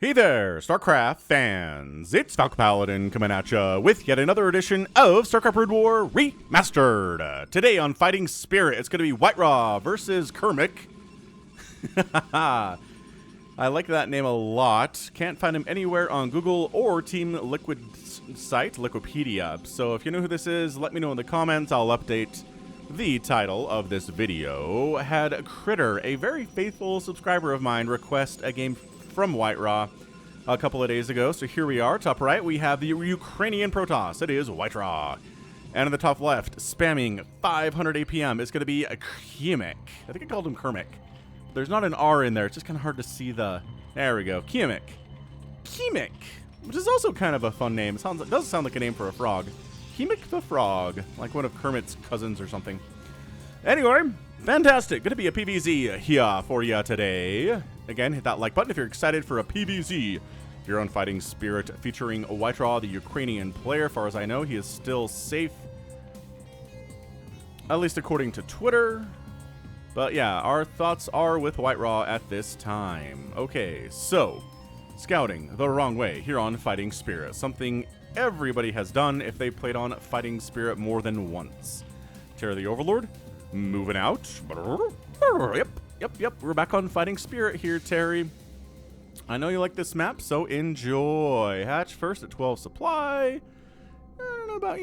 Hey there, StarCraft fans! It's Falcon Paladin coming at ya with yet another edition of StarCraft Brood War Remastered. Today on Fighting Spirit, it's going to be Whiterah versus keimk. I like that name a lot. Can't find him anywhere on Google or Team Liquid's site, Liquipedia. So if you know who this is, let me know in the comments. I'll update the title of this video. Had Critter, a very faithful subscriber of mine, request a game from Whiterah a couple of days ago. So here we are. Top right, we have the Ukrainian Protoss. It is Whiterah. And in the top left, spamming 500 APM, is going to be a keimk. I think I called him keimk. There's not an R in there. It's just kind of hard to see the... There we go. Keimk. Keimk. Which is also kind of a fun name. It does sound like a name for a frog. Keimk the Frog. Like one of Kermit's cousins or something. Anyway, fantastic. Going to be a PvZ here for you today. Again, hit that like button if you're excited for a PvZ. Here on Fighting Spirit, featuring Whiterah, the Ukrainian player. As far as I know, he is still safe. At least according to Twitter. But yeah, our thoughts are with Whiterah at this time. Okay, so, scouting the wrong way here on Fighting Spirit. Something everybody has done if they played on Fighting Spirit more than once. Terror the Overlord, moving out. Yep, we're back on Fighting Spirit here, Terry. I know you like this map, so enjoy. Hatch first at 12 supply. I don't know about,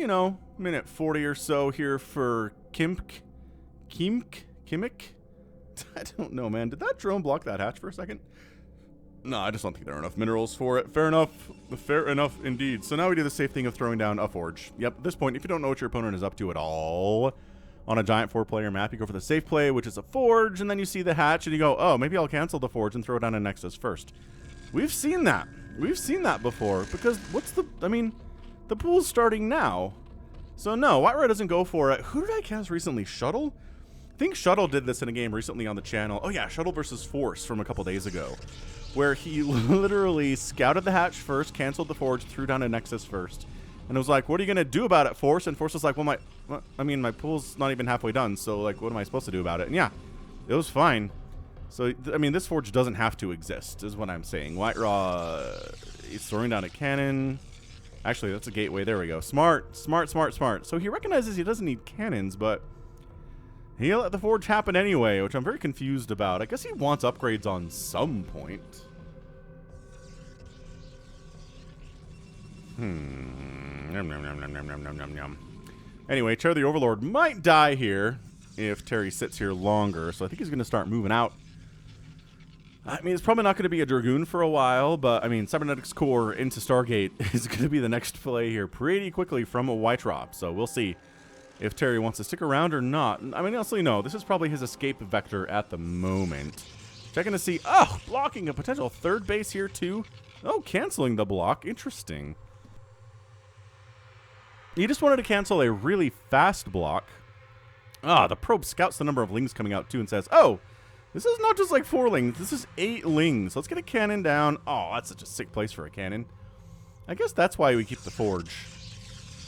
minute 40 or so here for keimk. I don't know, man. Did that drone block that hatch for a second? No, I just don't think there are enough minerals for it. Fair enough. Fair enough indeed. So now we do the safe thing of throwing down a forge. Yep, at this point, if you don't know what your opponent is up to at all, on a giant 4-player map, you go for the safe play, which is a forge, and then you see the hatch, and you go, oh, maybe I'll cancel the forge and throw down a Nexus first. We've seen that. We've seen that before, because the pool's starting now. So no, Whiterah doesn't go for it. Who did I cast recently? Shuttle? I think Shuttle did this in a game recently on the channel. Oh yeah, Shuttle versus Force from a couple days ago, where he literally scouted the hatch first, canceled the forge, threw down a Nexus first. And it was like, what are you going to do about it, Force? And Force was like, well, my pool's not even halfway done, so, like, what am I supposed to do about it? And yeah, it was fine. So, this forge doesn't have to exist, is what I'm saying. Whiterah is throwing down a cannon. Actually, that's a gateway. There we go. Smart. So he recognizes he doesn't need cannons, but he let the forge happen anyway, which I'm very confused about. I guess he wants upgrades on some point. Anyway, Terror the Overlord might die here if Terry sits here longer, so I think he's going to start moving out. It's probably not going to be a Dragoon for a while, but, Cybernetics Core into Stargate is going to be the next play here pretty quickly from a Whiterah, so we'll see if Terry wants to stick around or not. Honestly, no. This is probably his escape vector at the moment. Checking to see... Oh, blocking a potential third base here, too. Oh, canceling the block. Interesting. He just wanted to cancel a really fast block. The probe scouts the number of lings coming out, too, and says, oh, this is not just like 4 lings. This is 8 lings. Let's get a cannon down. Oh, that's such a sick place for a cannon. I guess that's why we keep the forge.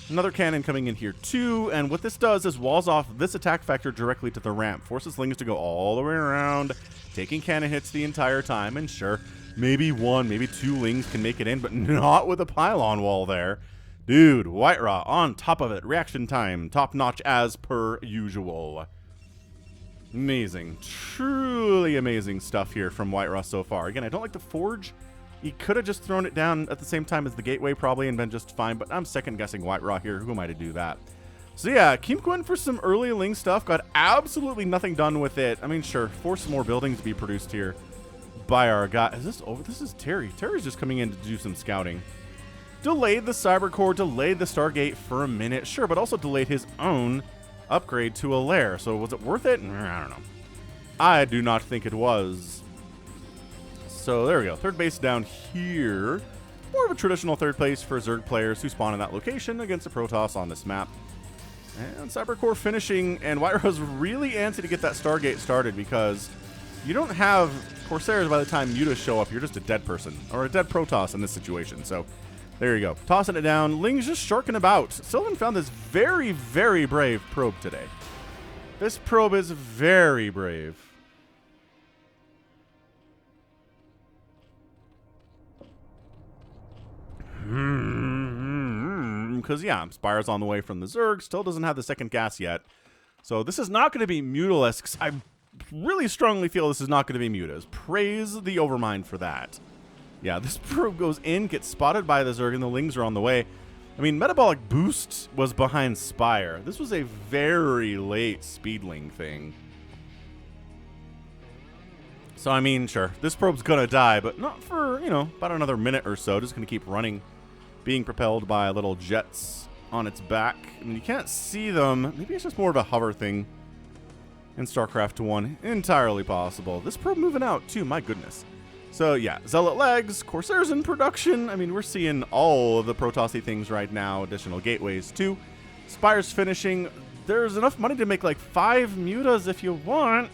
Another cannon coming in here, too, and what this does is walls off this attack factor directly to the ramp. Forces lings to go all the way around, taking cannon hits the entire time, and sure, maybe 1, maybe 2 lings can make it in, but not with a pylon wall there. Dude, Whiterah on top of it. Reaction time, top notch as per usual. Amazing. Truly amazing stuff here from Whiterah so far. Again, I don't like the forge. He could have just thrown it down at the same time as the gateway probably and been just fine, but I'm second guessing Whiterah here. Who am I to do that? So yeah, keimk went for some early ling stuff. Got absolutely nothing done with it. Sure, force some more buildings to be produced here by our guy. Is this over? This is Terry. Terry's just coming in to do some scouting. Delayed the cyber core, delayed the Stargate for a minute, sure, but also delayed his own upgrade to a lair. So was it worth it? I don't know. I do not think it was. So there we go. Third base down here. More of a traditional third place for Zerg players who spawn in that location against the Protoss on this map. And cyber core finishing, and Whiterah's really antsy to get that Stargate started because you don't have Corsairs by the time you just show up. You're just a dead person, or a dead Protoss in this situation. So there you go. Tossing it down. Ling's just sharking about. Sylvan found this very, very brave probe today. This probe is very brave. Because, yeah, Spire's on the way from the Zerg. Still doesn't have the second gas yet. So this is not going to be Mutalisk. 'Cause I really strongly feel this is not going to be Mutas. Praise the Overmind for that. Yeah, this probe goes in, gets spotted by the Zerg, and the Lings are on the way. I mean, Metabolic Boost was behind Spire. This was a very late Speedling thing. So, I mean, sure, this probe's going to die, but not for, you know, about another minute or so. Just going to keep running, being propelled by little jets on its back. I mean, you can't see them. Maybe it's just more of a hover thing in StarCraft 1. Entirely possible. This probe moving out, too. My goodness. So, yeah, Zealot legs, Corsairs in production. I mean, we're seeing all of the Protossy things right now. Additional gateways, too. Spire's finishing. There's enough money to make, like, 5 Mutas if you want,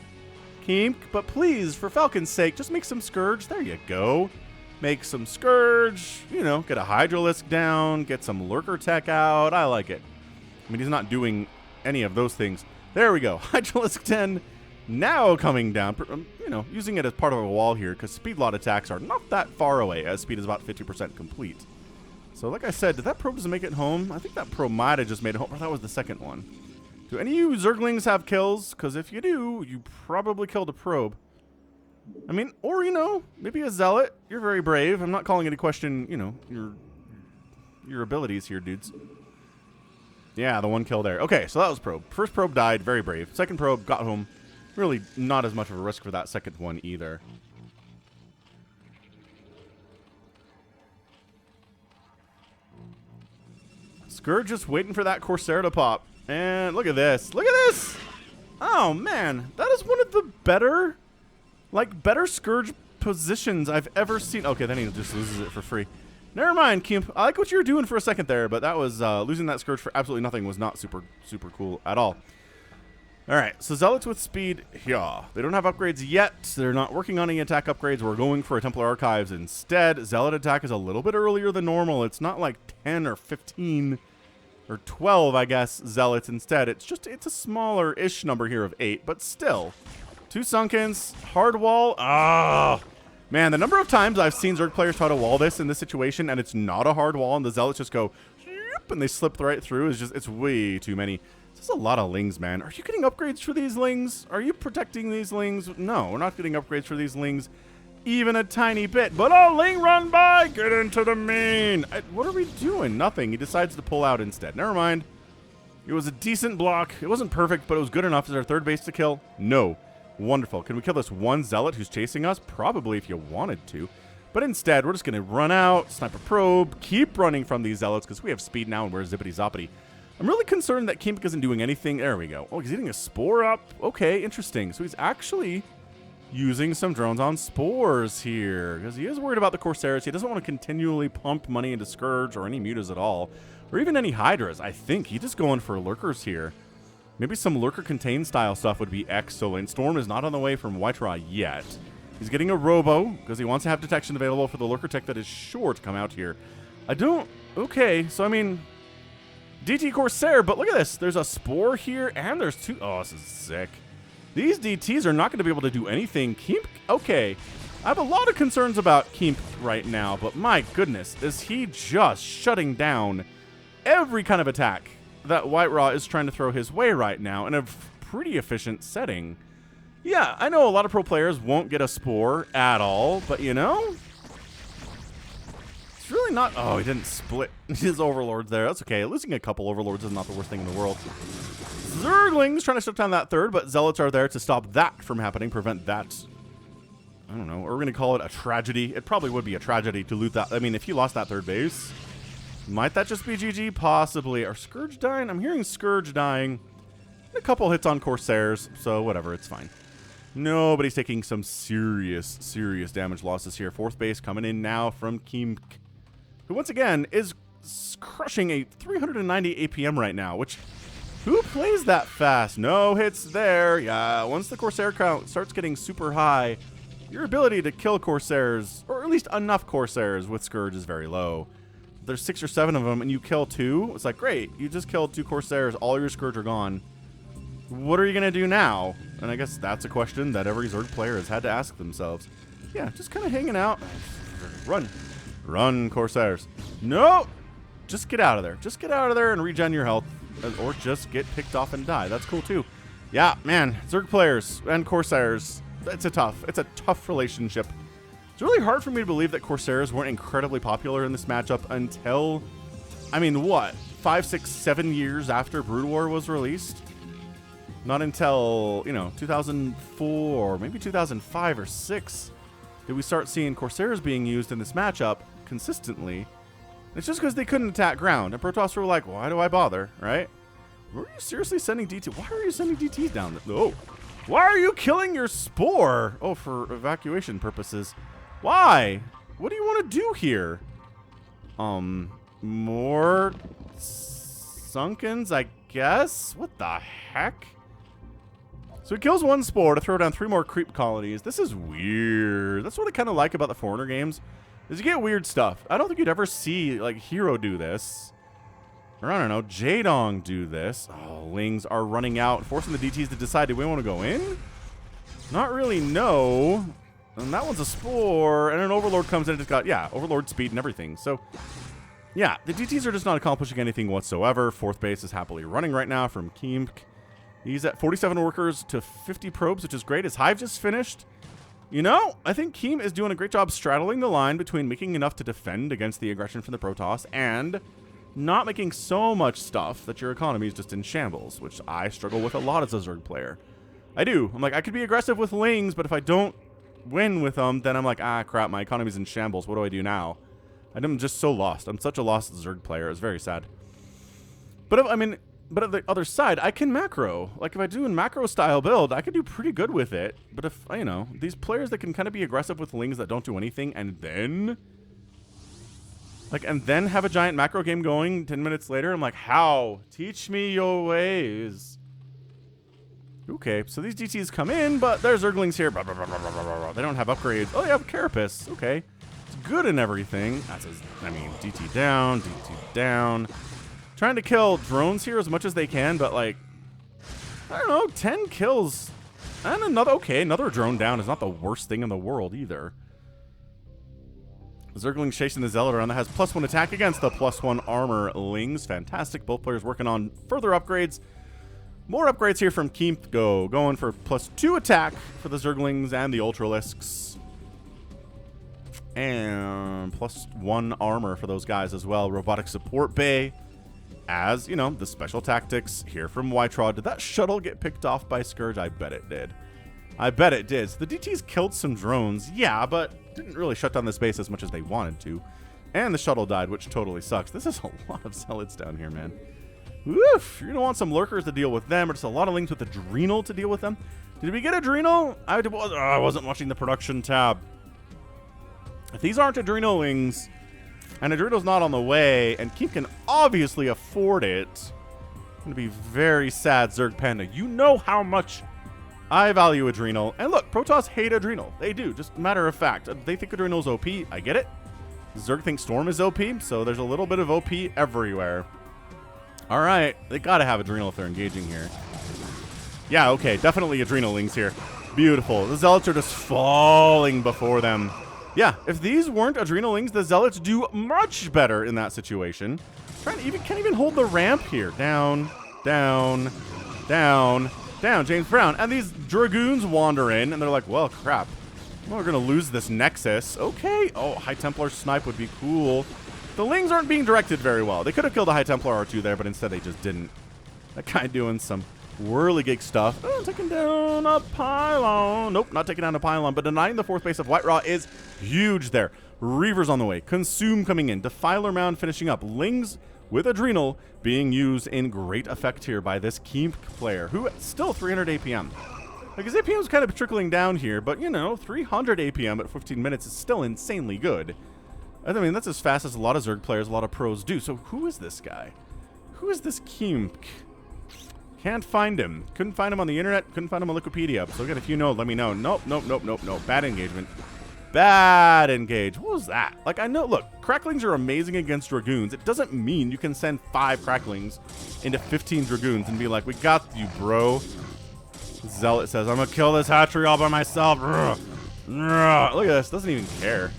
keimk. But please, for Falcon's sake, just make some Scourge. There you go. Make some Scourge. You know, get a Hydralisk down. Get some Lurker Tech out. I like it. I mean, he's not doing any of those things. There we go. Hydralisk 10. Now coming down, you know, using it as part of a wall here, because speed lot attacks are not that far away, as speed is about 50% complete. So like I said, did that probe just make it home? I think that probe might have just made it home, or that was the second one. Do any of you Zerglings have kills? Because if you do, you probably killed a probe. I mean, or, you know, maybe a Zealot. You're very brave. I'm not calling into question, you know, your abilities here, dudes. Yeah, the one kill there. Okay, so that was probe. First probe died, very brave. Second probe got home. Really not as much of a risk for that second one either. Scourge just waiting for that Corsair to pop. And look at this. Look at this! Oh, man. That is one of the better, better Scourge positions I've ever seen. Okay, then he just loses it for free. Never mind, keimk. I like what you were doing for a second there, but that was, losing that Scourge for absolutely nothing was not super cool at all. Alright, so Zealots with speed, yeah. They don't have upgrades yet. They're not working on any attack upgrades. We're going for a Templar Archives instead. Zealot attack is a little bit earlier than normal. It's not like 10 or 15 or 12, I guess, Zealots instead. It's a smaller-ish number here of 8, but still. 2 Sunkens, hard wall. Ah, man, the number of times I've seen Zerg players try to wall this in this situation, and it's not a hard wall, and the Zealots just go, and they slip right through. It's way too many. This is a lot of Lings, man. Are you getting upgrades for these Lings? Are you protecting these Lings? No, we're not getting upgrades for these Lings even a tiny bit. But a Ling run by! Get into the main! What are we doing? Nothing. He decides to pull out instead. Never mind. It was a decent block. It wasn't perfect, but it was good enough. Is our third base to kill? No. Wonderful. Can we kill this one Zealot who's chasing us? Probably if you wanted to. But instead, we're just going to run out, sniper probe, keep running from these Zealots because we have speed now and we're zippity-zoppity. I'm really concerned that keimk isn't doing anything. There we go. Oh, he's eating a spore up. Okay, interesting. So he's actually using some drones on spores here because he is worried about the Corsairs. He doesn't want to continually pump money into Scourge or any Mutas at all, or even any Hydras. I think he's just going for Lurkers here. Maybe some Lurker contain style stuff would be excellent. Storm is not on the way from Whiterot yet. He's getting a Robo because he wants to have detection available for the Lurker tech that is sure to come out here. Okay, so I mean, DT Corsair, but look at this. There's a Spore here, and there's 2. Oh, this is sick. These DTs are not going to be able to do anything. keimk, okay. I have a lot of concerns about keimk right now, but my goodness, is he just shutting down every kind of attack that Whiterot is trying to throw his way right now in a pretty efficient setting. Yeah, I know a lot of pro players won't get a Spore at all, but you know, it's really not. Oh, he didn't split his Overlords there. That's okay. Losing a couple Overlords is not the worst thing in the world. Zerglings trying to shut down that third, but Zealots are there to stop that from happening, prevent that. I don't know. We're going to call it a tragedy. It probably would be a tragedy to lose that. I mean, if he lost that third base, might that just be GG? Possibly. Are Scourge dying? I'm hearing Scourge dying. A couple hits on Corsairs, so whatever. It's fine. Nobody's taking some serious damage losses here. Fourth base coming in now from keimk, who once again is crushing a 390 APM right now, which, who plays that fast? No hits there. Yeah, once the Corsair count starts getting super high, your ability to kill Corsairs, or at least enough Corsairs with Scourge, is very low. If there's 6 or 7 of them and you kill 2, it's like, great, you just killed 2 Corsairs, all your Scourge are gone. What are you going to do now? And I guess that's a question that every Zerg player has had to ask themselves. Yeah, just kind of hanging out. Run. Run, Corsairs. No! Just get out of there. Just get out of there and regen your health. Or just get picked off and die. That's cool, too. Yeah, man. Zerg players and Corsairs. It's a tough relationship. It's really hard for me to believe that Corsairs weren't incredibly popular in this matchup until, I mean, what? 5, 6, 7 years after Brood War was released? Not until, 2004, maybe 2005 or 6 did we start seeing Corsairs being used in this matchup consistently. It's just because they couldn't attack ground. And Protoss were like, why do I bother, right? Were you seriously sending DT? Why are you sending DTs down? Oh, why are you killing your spore? Oh, for evacuation purposes. Why? What do you want to do here? More Sunkens, I guess? What the heck? So he kills one spore to throw down 3 more creep colonies. This is weird. That's what I kind of like about the Foreigner games, is you get weird stuff. I don't think you'd ever see, like, Hero do this. Or, I don't know, Jaedong do this. Oh, Lings are running out, forcing the DTs to decide, do we want to go in? Not really, no. And that one's a spore, and an Overlord comes in and it's got, yeah, Overlord speed and everything. So, yeah, the DTs are just not accomplishing anything whatsoever. 4th base is happily running right now from keimk. He's at 47 workers to 50 probes, which is great. His hive just finished. You know, I think keim is doing a great job straddling the line between making enough to defend against the aggression from the Protoss and not making so much stuff that your economy is just in shambles, which I struggle with a lot as a Zerg player. I do. I'm like, I could be aggressive with Lings, but if I don't win with them, then I'm like, ah, crap, my economy's in shambles. What do I do now? I'm just so lost. I'm such a lost Zerg player. It's very sad. But But at the other side, I can macro. Like, if I do a macro style build, I can do pretty good with it. But if, these players that can kind of be aggressive with Lings that don't do anything and then have a giant macro game going 10 minutes later, I'm like, how? Teach me your ways. Okay, so these DTs come in, but there's Zerglings here. Blah, blah, blah, blah, blah, blah. They don't have upgrades. Oh, they have Carapace. Okay. It's good and everything. DT down, DT down. Trying to kill drones here as much as they can, but like, I don't know, 10 kills and another drone down is not the worst thing in the world either. Zergling chasing the Zealot around that has +1 attack against the +1 armor Lings. Fantastic. Both players working on further upgrades. More upgrades here from keimk going for +2 attack for the Zerglings and the Ultralisks. And +1 armor for those guys as well. Robotic support bay. As, the special tactics here from Whiterod. Did that shuttle get picked off by Scourge? I bet it did. I bet it did. So the DTs killed some drones, yeah, but didn't really shut down this base as much as they wanted to. And the shuttle died, which totally sucks. This is a lot of Zealots down here, man. Woof! You're going to want some Lurkers to deal with them, or just a lot of Lings with Adrenal to deal with them. Did we get Adrenal? I wasn't watching the production tab. If these aren't Adrenal Lings, and Adrenal's not on the way, and keimk can obviously afford it, I'm going to be very sad, Zerg Panda. You know how much I value Adrenal. And look, Protoss hate Adrenal. They do, just matter of fact. They think Adrenal's OP. I get it. Zerg thinks Storm is OP, so there's a little bit of OP everywhere. All right, they got to have Adrenal if they're engaging here. Yeah, okay, definitely Adrenal Lings here. Beautiful. The Zealots are just falling before them. Yeah, if these weren't Adrenal Lings, the Zealots do much better in that situation. Can't even hold the ramp here. Down, down, down, down. James Brown. And these Dragoons wander in, and they're like, well, crap. Well, we're going to lose this Nexus. Okay. Oh, High Templar snipe would be cool. The Lings aren't being directed very well. They could have killed a High Templar or two there, but instead they just didn't. That guy doing some whirligig stuff. Oh, taking down a pylon. Nope, not taking down a pylon, but denying the 4th base of White Raw is huge there. Reavers on the way. Consume coming in. Defiler Mound finishing up. Lings with Adrenal being used in great effect here by this keimk player, who still 300 APM. Like, his APM is kind of trickling down here, but, 300 APM at 15 minutes is still insanely good. I mean, that's as fast as a lot of Zerg players, a lot of pros do. So who is this guy? Who is this keimk? Can't find him. Couldn't find him on the internet. Couldn't find him on Wikipedia. So again, if you know, let me know. Nope, nope, nope, nope, nope. Bad engagement. Bad engage. What was that? Like, I know, look, Cracklings are amazing against Dragoons. It doesn't mean you can send 5 Cracklings into 15 Dragoons and be like, we got you, bro. Zealot says, I'm going to kill this hatchery all by myself. Look at this. Doesn't even care.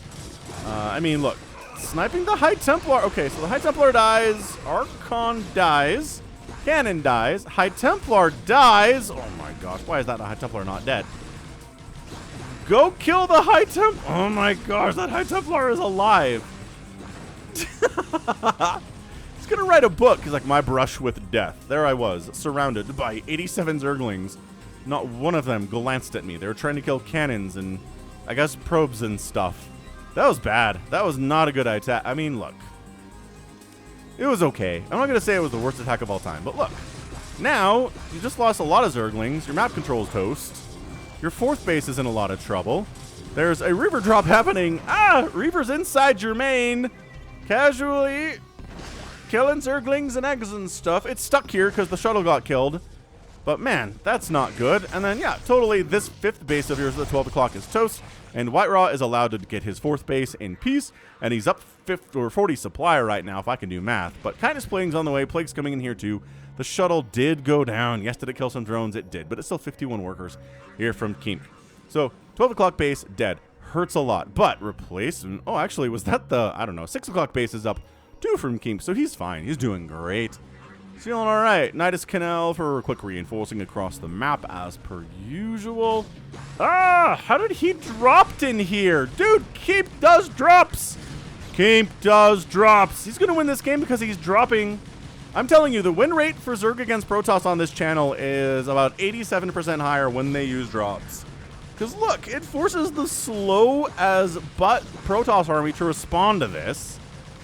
I mean, look. Sniping the High Templar. Okay, so the High Templar dies. Archon dies. Cannon dies. High Templar dies. Oh my gosh, why is that High Templar not dead? Go kill the High Templar. Oh my gosh, that High Templar is alive. He's gonna write a book. He's like, my brush with death. There I was, surrounded by 87 Zerglings. Not one of them glanced at me. They were trying to kill cannons and, I guess, probes and stuff. That was bad. That was not a good attack. I mean, look. It was okay. I'm not going to say it was the worst attack of all time, but look. Now, you just lost a lot of Zerglings. Your map control's toast. Your 4th base is in a lot of trouble. There's a Reaver drop happening. Ah! Reaver's inside your main. Casually killing Zerglings and eggs and stuff. It's stuck here because the shuttle got killed. But man, that's not good. And then, yeah, totally, this 5th base of yours at 12 o'clock is toast. And White Raw is allowed to get his 4th base in peace. And he's up 50 or 40 supply right now, if I can do math. But Kindness Plague's on the way. Plague's coming in here too. The shuttle did go down. Yes, did it kill some drones? It did. But it's still 51 workers here from keimk. So, 12 o'clock base, dead. Hurts a lot. But replace... Oh, actually, was that the... I don't know. 6 o'clock base is up 2 from keimk. So he's fine. He's doing great. Feeling all right. Nidus Canal for quick reinforcing across the map as per usual. Ah, how did he dropped in here? Dude, keimk does drops. Keimk does drops. He's going to win this game because he's dropping. I'm telling you, the win rate for Zerg against Protoss on this channel is about 87% higher when they use drops. Because look, it forces the slow as butt Protoss army to respond to this.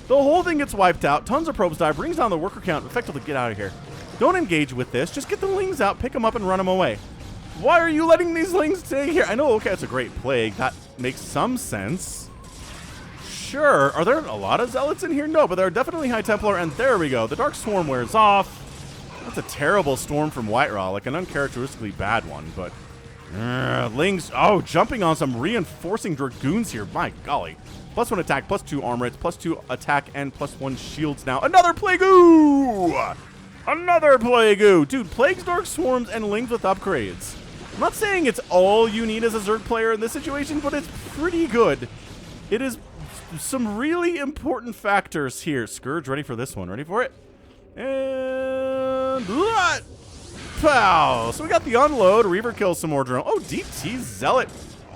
The whole thing gets wiped out. Tons of probes die. Brings down the worker count. Effectively, get out of here. Don't engage with this. Just get the lings out, pick them up, and run them away. Why are you letting these lings stay here? I know, okay, it's a great plague. That makes some sense. Sure. Are there a lot of zealots in here? No, but there are definitely High Templar, and there we go. The Dark Swarm wears off. That's a terrible storm from White Raw, like an uncharacteristically bad one, but... lings, oh, jumping on some reinforcing Dragoons here. My golly. +1 attack, +2 armor, it's +2 attack, and +1 shields now. Another Plague-oo! Another Plague-oo! Dude, Plagues, Dark Swarms, and Lings with upgrades. I'm not saying it's all you need as a Zerg player in this situation, but it's pretty good. It is some really important factors here. Scourge, ready for this one. Ready for it? And... pow! So we got the unload. Reaver kills some more drone. Oh, DT Zealot.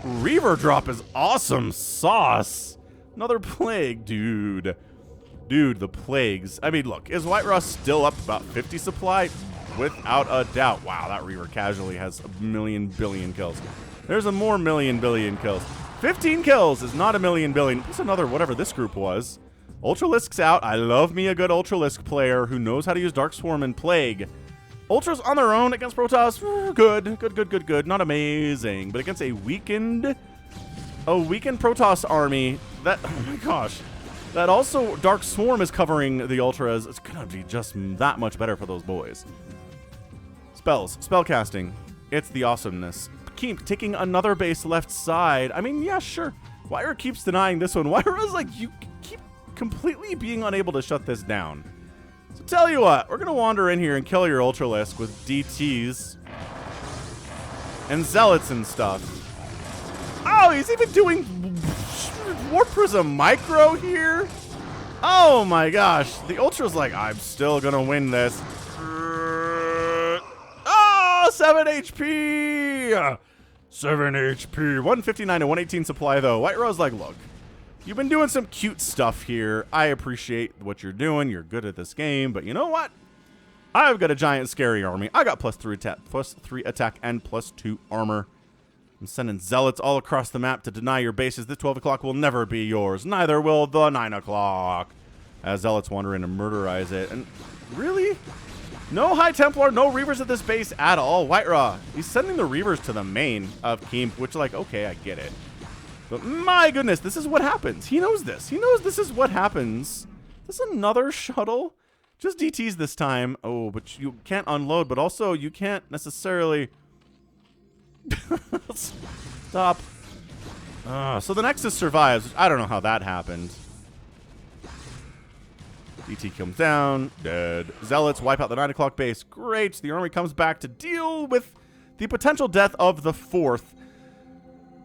Reaver drop is awesome sauce. Another plague, dude. Dude, the plagues. I mean, look, is White Raw still up about 50 supply? Without a doubt. Wow, that Reaver casually has a million billion kills. There's a more million billion kills. 15 kills is not a million billion. That's another whatever this group was. Ultralisk's out. I love me a good Ultralisk player who knows how to use Dark Swarm and Plague. Ultras on their own against Protoss, good. Not amazing, but against a weakened Protoss army, that, oh my gosh, that also Dark Swarm is covering the Ultras. It's gonna be just that much better for those boys. Spells, spellcasting, it's the awesomeness. Keimk taking another base left side. I mean, yeah, sure. Wyra keeps denying this one. Wyra's like, you keep completely being unable to shut this down. So tell you what, we're going to wander in here and kill your Ultralisk with DTs and Zealots and stuff. Oh, he's even doing Warp Prism Micro here? Oh my gosh. The Ultra's like, I'm still going to win this. Oh, 7 HP! 7 HP. 159 to 118 supply, though. White Rose like, look. You've been doing some cute stuff here. I appreciate what you're doing. You're good at this game. But you know what? I've got a giant scary army. I got +3 attack and +2 armor. I'm sending zealots all across the map to deny your bases. The 12 o'clock will never be yours. Neither will the 9 o'clock. As zealots wander in and murderize it. And really? No High Templar, no Reavers at this base at all. White Raw, he's sending the Reavers to the main of keimk, which, like, okay, I get it. But my goodness, this is what happens. He knows this. He knows this is what happens. This is another shuttle. Just DTs this time. Oh, but you can't unload, but also you can't necessarily... Stop. So the Nexus survives. I don't know how that happened. DT comes down. Dead. Zealots wipe out the 9 o'clock base. Great. The army comes back to deal with the potential death of the 4th.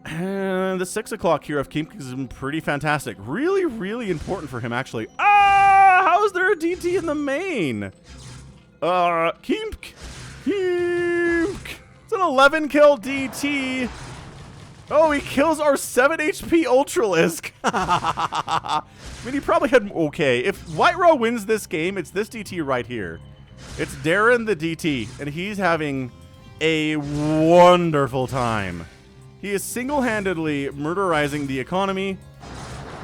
And the 6 o'clock here of keimk is pretty fantastic. Really, really important for him, actually. Ah! How is there a DT in the main? Keimk! It's an 11 kill DT. Oh, he kills our 7 HP Ultralisk. I mean, he probably had... Okay, if White Raw wins this game, it's this DT right here. It's Darren the DT, and he's having a wonderful time. He is single-handedly murderizing the economy.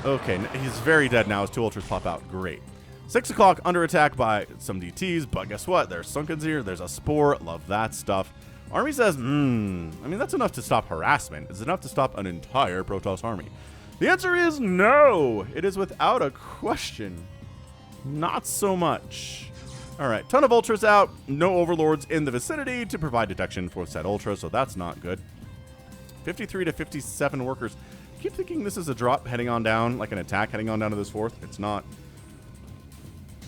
Okay, he's very dead now as 2 Ultras pop out. Great. 6 o'clock under attack by some DTs, but guess what? There's Sunkens here. There's a Spore. Love that stuff. Army says, I mean, that's enough to stop harassment. It's enough to stop an entire Protoss army. The answer is no. It is without a question. Not so much. All right, ton of Ultras out. No Overlords in the vicinity to provide detection for said Ultra, so that's not good. 53 to 57 workers. I keep thinking this is a drop heading on down, like an attack heading on down to this 4th. It's not.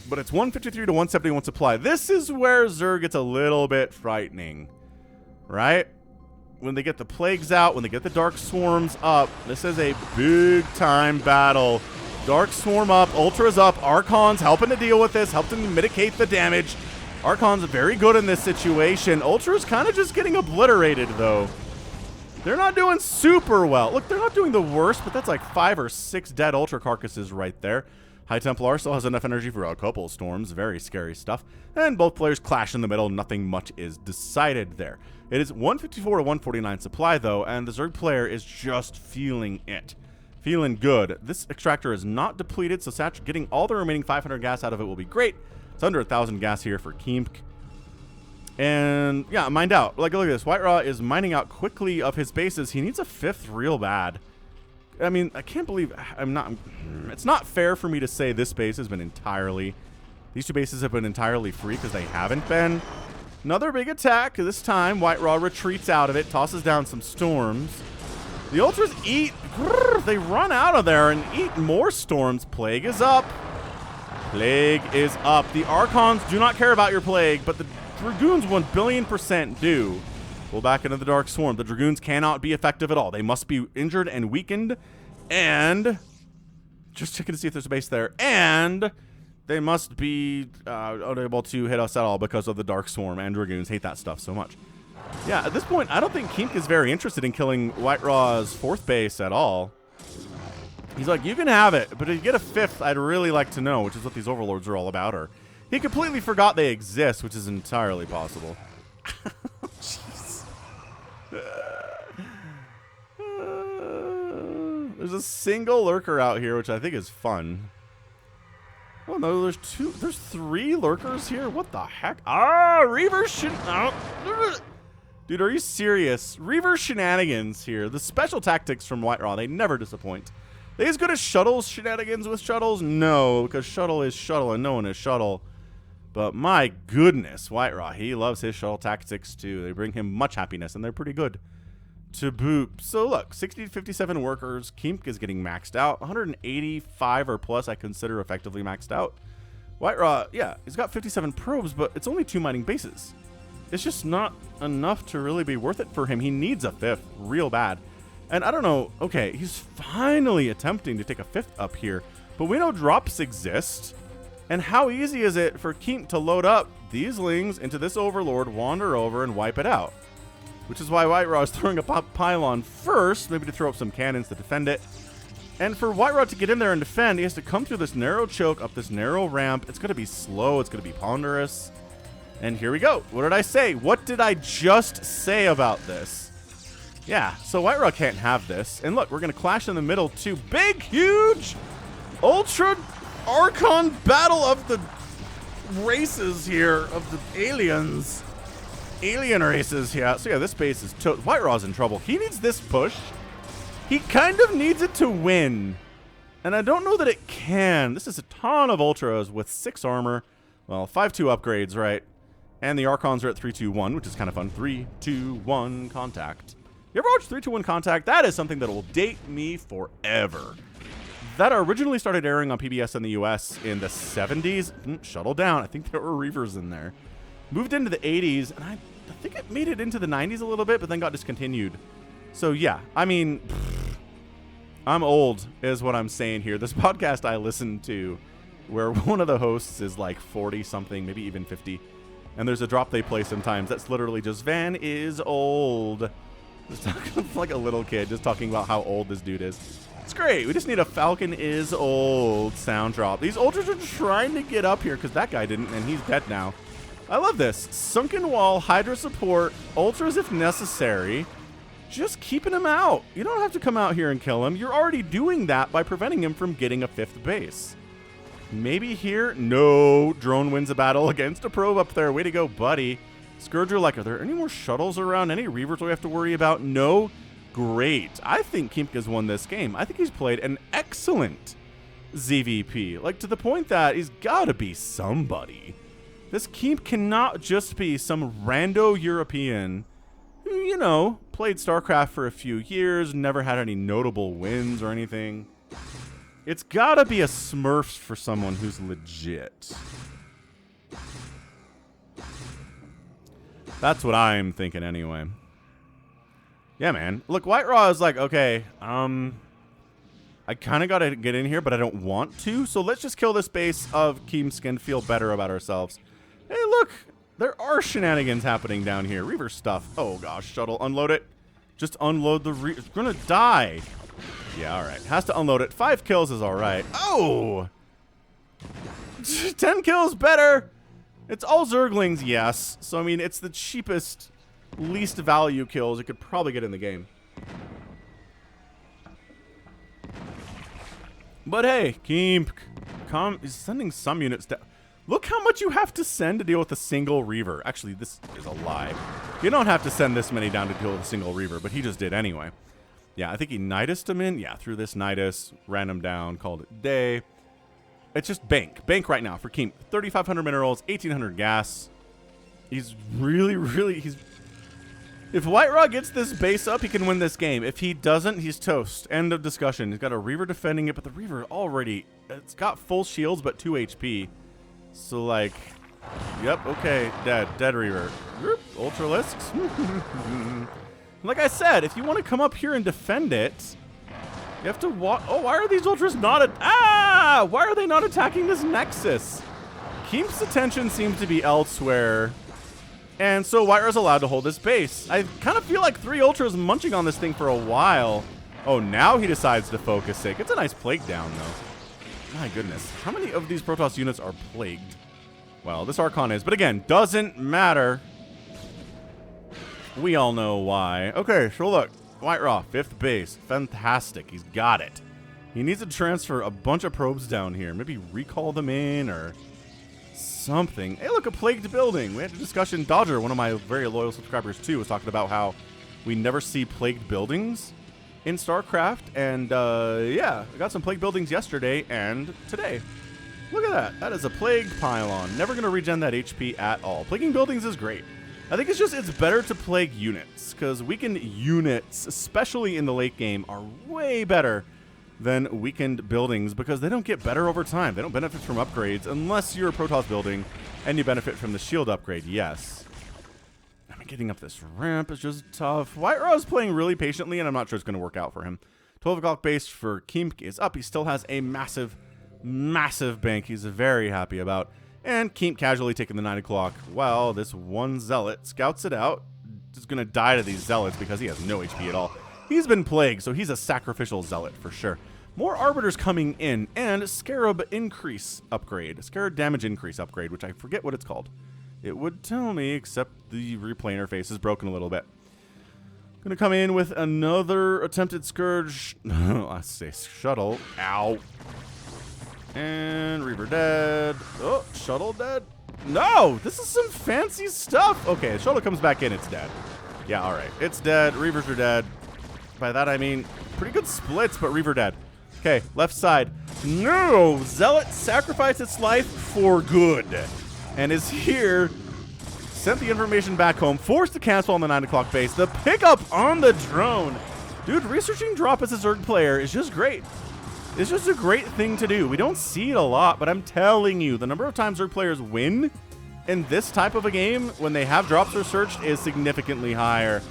But it's 153 to 171 supply. This is where Zerg gets a little bit frightening, right? When they get the Plagues out, when they get the Dark Swarms up, this is a big-time battle. Dark Swarm up, Ultras up, Archons helping to deal with this, helping to mitigate the damage. Archons very good in this situation. Ultras kind of just getting obliterated, though. They're not doing super well. Look, they're not doing the worst, but that's like 5 or 6 dead Ultra carcasses right there. High Templar still has enough energy for a couple storms. Very scary stuff. And both players clash in the middle. Nothing much is decided there. It is 154 to 149 supply, though, and the Zerg player is just feeling it. Feeling good. This extractor is not depleted, so getting all the remaining 500 gas out of it will be great. It's under 1,000 gas here for keimk. And, yeah, mined out. Like, look at this. White Raw is mining out quickly of his bases. He needs a 5th real bad. I mean, I can't believe it's not fair for me to say this base has been entirely... These 2 bases have been entirely free because they haven't been. Another big attack. This time, White Raw retreats out of it, tosses down some storms. The Ultras eat... They run out of there and eat more storms. Plague is up. Plague is up. The Archons do not care about your Plague, but the Dragoons 1,000,000,000% do. Pull back into the Dark Swarm. The Dragoons cannot be effective at all. They must be injured and weakened. And... Just checking to see if there's a base there. And... They must be unable to hit us at all because of the Dark Swarm, and Dragoons hate that stuff so much. Yeah, at this point, I don't think keimk is very interested in killing White Raw's 4th base at all. He's like, you can have it, but if you get a 5th, I'd really like to know, which is what these Overlords are all about. Or he completely forgot they exist, which is entirely possible. Jeez. There's a single lurker out here, which I think is fun. Oh no, there's 3 lurkers here? What the heck? Ah, Reaver Dude, are you serious? Reaver shenanigans here. The special tactics from White Raw, they never disappoint. Are they as good as Shuttle's shenanigans with Shuttles? No, because Shuttle is Shuttle and no one is Shuttle. But my goodness, White Raw, he loves his Shuttle tactics too. They bring him much happiness and they're pretty good to boot. So look, 60 to 57 workers. keimk is getting maxed out. 185 or plus I consider effectively maxed out. White Raw, yeah, he's got 57 probes, but it's only 2 mining bases. It's just not enough to really be worth it for him. He needs a 5th real bad. And I don't know, okay, he's finally attempting to take a 5th up here, but we know drops exist. And how easy is it for keimk to load up these lings into this Overlord, wander over, and wipe it out? Which is why White Raw is throwing a pylon first, maybe to throw up some cannons to defend it. And for White Raw to get in there and defend, he has to come through this narrow choke, up this narrow ramp. It's going to be slow. It's going to be ponderous. And here we go. What did I say? What did I just say about this? Yeah, so White Raw can't have this. And look, we're going to clash in the middle too. Big, huge, Ultra Archon battle of the races here, of the aliens. Alien races, yeah. So yeah, this base is White Raw's in trouble. He needs this push. He kind of needs it to win. And I don't know that it can. This is a ton of Ultras with 6 armor. Well, 5-2 upgrades, right? And the Archons are at 3-2-1, which is kind of fun. 3-2-1 contact. You ever watch 3-2-1 contact? That is something that will date me forever. That originally started airing on PBS in the US in the 70s. Shuttle down. I think there were Reavers in there. Moved into the 80s, and I think it made it into the 90s a little bit, but then got discontinued. So, yeah, I mean, I'm old is what I'm saying here. This podcast I listened to where one of the hosts is like 40-something, maybe even 50, and there's a drop they play sometimes that's literally just, Van is old. Just talking like a little kid, just talking about how old this dude is. It's great. We just need a Falcon is old sound drop. These ultras are trying to get up here because that guy didn't, and he's dead now. I love this. Sunken wall, Hydra support, ultras if necessary. Just keeping him out. You don't have to come out here and kill him. You're already doing that by preventing him from getting a 5th base. Maybe here? No. Drone wins a battle against a probe up there. Way to go, buddy. Scourger, like, are there any more shuttles around? Any Reavers we have to worry about? No. Great. I think keimk has won this game. I think he's played an excellent ZVP. Like, to the point that he's got to be somebody. This keimk cannot just be some rando European who, you know, played StarCraft for a few years, never had any notable wins or anything. It's got to be a Smurfs for someone who's legit. That's what I'm thinking anyway. Yeah, man. Look, White Raw is like, okay, I kind of got to get in here, but I don't want to. So let's just kill this base of keimk and feel better about ourselves. Hey, look, there are shenanigans happening down here. Reaver stuff. Oh, gosh, shuttle, unload it. Just unload the it's going to die. Yeah, all right. Has to unload it. 5 kills is all right. Oh! 10 kills better. It's all Zerglings, yes. So, I mean, it's the cheapest, least value kills you could probably get in the game. But hey, keimk is sending some units down. Look how much you have to send to deal with a single Reaver. Actually, this is a lie. You don't have to send this many down to deal with a single Reaver, but he just did anyway. Yeah, I think he Nidus'd him in. Yeah, threw this Nidus, ran him down, called it day. It's just bank. Bank right now for keimk. 3,500 minerals, 1,800 gas. He's really... If White Raw gets this base up, he can win this game. If he doesn't, he's toast. End of discussion. He's got a Reaver defending it, but the Reaver already... It's got full shields, but 2 HP. So, like... Yep, okay. Dead Reaver. Ultralisks. Like I said, if you want to come up here and defend it... You have to walk... Oh, why are these ultras not... Why are they not attacking this Nexus? keimk's attention seems to be elsewhere. And so White Raw's allowed to hold his base. I kind of feel like 3 ultras munching on this thing for a while. Oh, now he decides to focus it. It's a nice plague down, though. My goodness. How many of these Protoss units are plagued? Well, this Archon is. But again, doesn't matter. We all know why. Okay, so look. White Raw, 5th base. Fantastic. He's got it. He needs to transfer a bunch of probes down here. Maybe recall them in or something. Hey, look, a plagued building. We had a discussion. Dodger, one of my very loyal subscribers, too, was talking about how we never see plagued buildings in StarCraft. And, yeah, I got some plagued buildings yesterday and today. Look at that. That is a plagued pylon. Never going to regen that HP at all. Plaguing buildings is great. I think it's better to plague units, because weakened units, especially in the late game, are way better than weakened buildings because they don't get better over time. They don't benefit from upgrades unless you're a Protoss building and you benefit from the shield upgrade, yes. I mean, getting up this ramp is just tough. White Raw is playing really patiently, and I'm not sure it's going to work out for him. 12 o'clock base for keimk is up. He still has a massive, massive bank he's very happy about. And keimk casually taking the 9 o'clock. Well, this one zealot scouts it out. Just going to die to these zealots because he has no HP at all. He's been plagued, so he's a sacrificial zealot for sure. More arbiters coming in, and scarab increase upgrade. Scarab damage increase upgrade, which I forget what it's called. It would tell me, except the replay interface is broken a little bit. Going to come in with another attempted scourge. Let's say shuttle. Ow. And Reaver dead. Oh, shuttle dead. No, this is some fancy stuff. Okay, the shuttle comes back in, it's dead. Yeah, all right. It's dead. Reavers are dead. By that, I mean pretty good splits, but Reaver dead. Okay, left side. No! Zealot sacrificed its life for good. And is here. Sent the information back home. Forced to cancel on the 9 o'clock base. The pickup on the drone. Dude, researching drop as a Zerg player is just great. It's just a great thing to do. We don't see it a lot, but I'm telling you, the number of times Zerg players win in this type of a game when they have drops researched is significantly higher.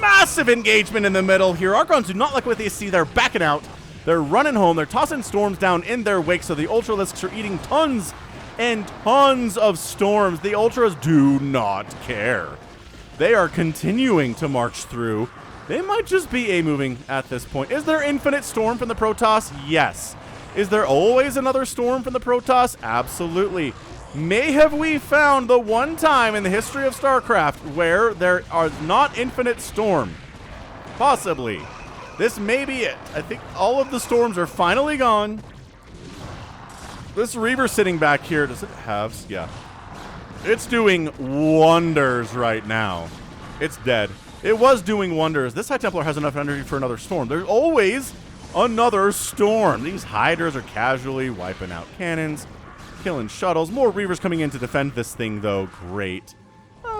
massive engagement in the middle here. Archons do not like what they see. They're backing out. They're running home. They're tossing storms down in their wake, so the Ultralisks are eating tons and tons of storms. The Ultras do not care. They are continuing to march through. They might just be A-moving at this point. Is there infinite storm from the Protoss? Yes. Is there always another storm from the Protoss? Absolutely. May have we found the one time in the history of StarCraft where there are not infinite storm? Possibly. This may be it. I think all of the storms are finally gone. This Reaver sitting back here, does it have? Yeah. It's doing wonders right now. It's dead. It was doing wonders. This High Templar has enough energy for another storm. There's always another storm. These Hydras are casually wiping out cannons, killing shuttles. More Reavers coming in to defend this thing, though. Great.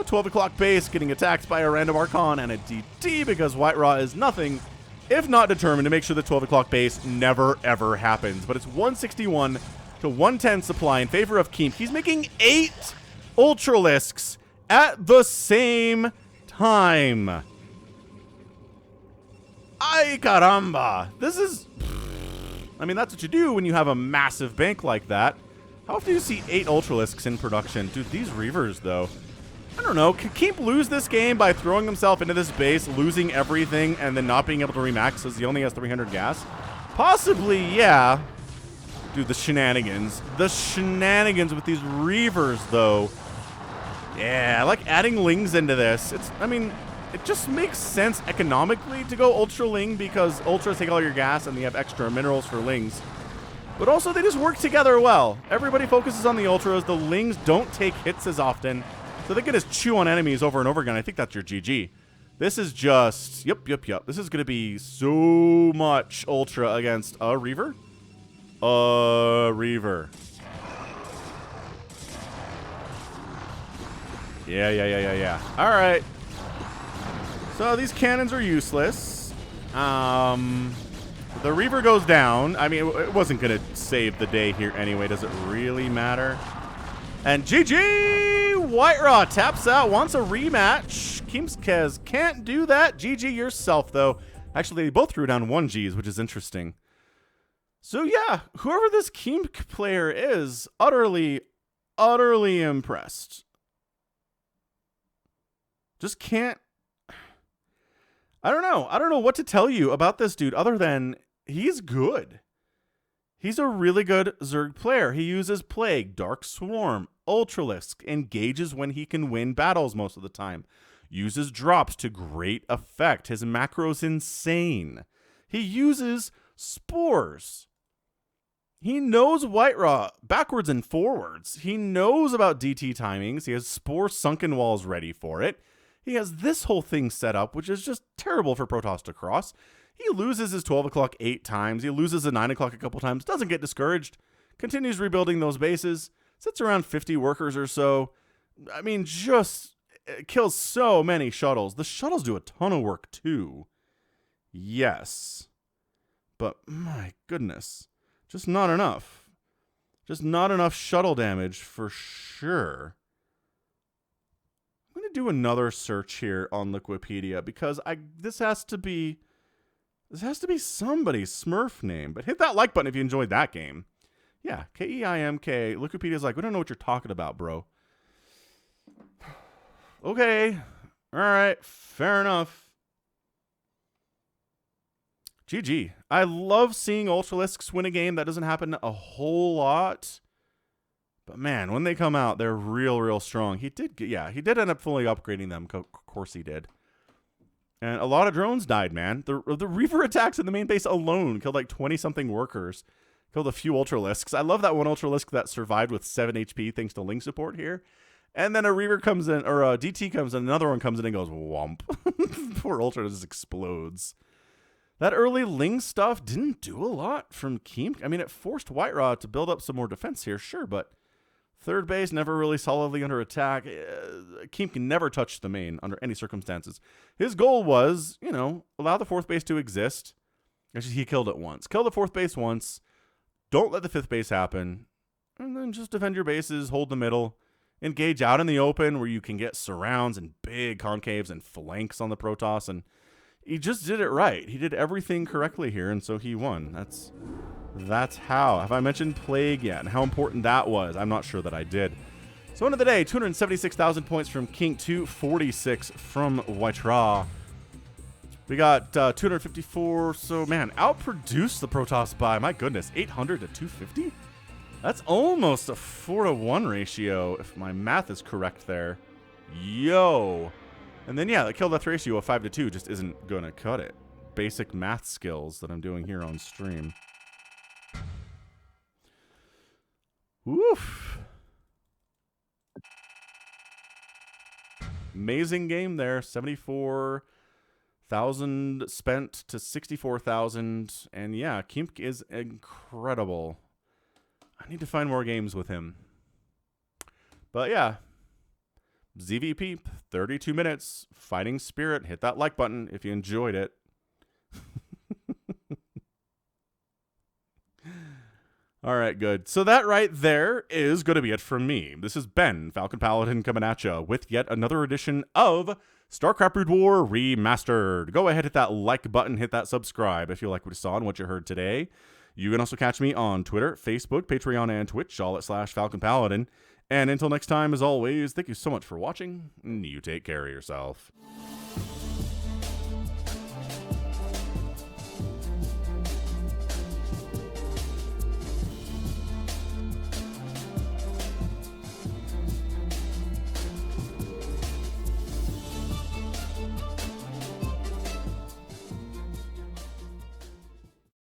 12 o'clock base getting attacked by a random Archon and a DT because White Raw is nothing if not determined to make sure the 12 o'clock base never, ever happens. But it's 161 to 110 supply in favor of keimk. He's making 8 Ultralisks at the same time. Ay caramba. This is... I mean, that's what you do when you have a massive bank like that. How often do you see 8 Ultralisks in production? Dude, these Reavers, though... I don't know. Can keimk lose this game by throwing himself into this base, losing everything, and then not being able to remax because he only has 300 gas? Possibly, yeah. Dude, the shenanigans. The shenanigans with these Reavers, though. Yeah, I like adding Lings into this. I mean, it just makes sense economically to go Ultra Ling because Ultras take all your gas and they have extra minerals for Lings. But also, they just work together well. Everybody focuses on the Ultras. The Lings don't take hits as often. So they can just chew on enemies over and over again. I think that's your GG. This is just... Yep. This is going to be so much Ultra against a Reaver. Reaver. Yeah. All right. So these cannons are useless. The Reaver goes down. I mean, it wasn't going to save the day here anyway. Does it really matter? And GG! White Raw taps out, wants a rematch. keimk can't do that. GG yourself, though. Actually, they both threw down 1 Gs, which is interesting. So, yeah, whoever this keimk player is, utterly impressed. Just can't... I don't know what to tell you about this dude other than he's good. He's a really good Zerg player. He uses Plague, Dark Swarm, Ultralisk, engages when he can win battles most of the time, uses drops to great effect. His macro's insane. He uses Spores. He knows White Raw backwards and forwards. He knows about DT timings. He has Spore Sunken Walls ready for it. He has this whole thing set up, which is just terrible for Protoss to cross. He loses his 12 o'clock 8 times. He loses a 9 o'clock a couple times. Doesn't get discouraged. Continues rebuilding those bases. Sits around 50 workers or so. I mean, just kills so many shuttles. The shuttles do a ton of work too. Yes. But my goodness. Just not enough. Just not enough shuttle damage for sure. I'm going to do another search here on Liquipedia because this has to be somebody's Smurf name. But hit that like button if you enjoyed that game. Yeah, keimk. Wikipedia's like, we don't know what you're talking about, bro. Okay. All right. Fair enough. GG. I love seeing Ultralisks win a game. That doesn't happen a whole lot. But man, when they come out, they're real strong. He did end up fully upgrading them. Of course he did. And a lot of drones died, man. The Reaver attacks in the main base alone killed like 20-something workers. Killed a few Ultralisks. I love that one Ultralisk that survived with 7 HP thanks to Ling support here. And then a Reaver comes in, or a DT comes in, another one comes in and goes, whomp. Poor Ultra just explodes. That early Ling stuff didn't do a lot from keimk. I mean, it forced White Raw to build up some more defense here, sure, but third base never really solidly under attack. keimk never touched the main under any circumstances. His goal was, allow the fourth base to exist. Actually, he killed it once. Kill the fourth base once. Don't let the fifth base happen. And then just defend your bases, hold the middle. engage out in the open where you can get surrounds and big concaves and flanks on the Protoss, and he just did it right. He did everything correctly here, and so he won. That's how. Have I mentioned Plague yet and how important that was? I'm not sure that I did. So end of the day, 276,000 points from keimk, 246 from Whiterah. We got 254, so man, outproduced the Protoss by, my goodness, 800 to 250? That's almost a 4-to-1 ratio, if my math is correct there. Yo! And then, yeah, the kill death ratio of 5-to-2 just isn't going to cut it. Basic math skills that I'm doing here on stream. Woof! Amazing game there. 74,000 spent to 64,000. And yeah, keimk is incredible. I need to find more games with him. But yeah, ZVP, 32 minutes, fighting spirit. Hit that like button if you enjoyed it. All right, good. So that right there is going to be it from me. This is Ben, Falcon Paladin, coming at you with yet another edition of StarCraft Brood War Remastered. Go ahead, hit that like button, hit that subscribe if you like what you saw and what you heard today. You can also catch me on Twitter, Facebook, Patreon, and Twitch, all at /Falcon Paladin. And until next time, as always, thank you so much for watching, and you take care of yourself.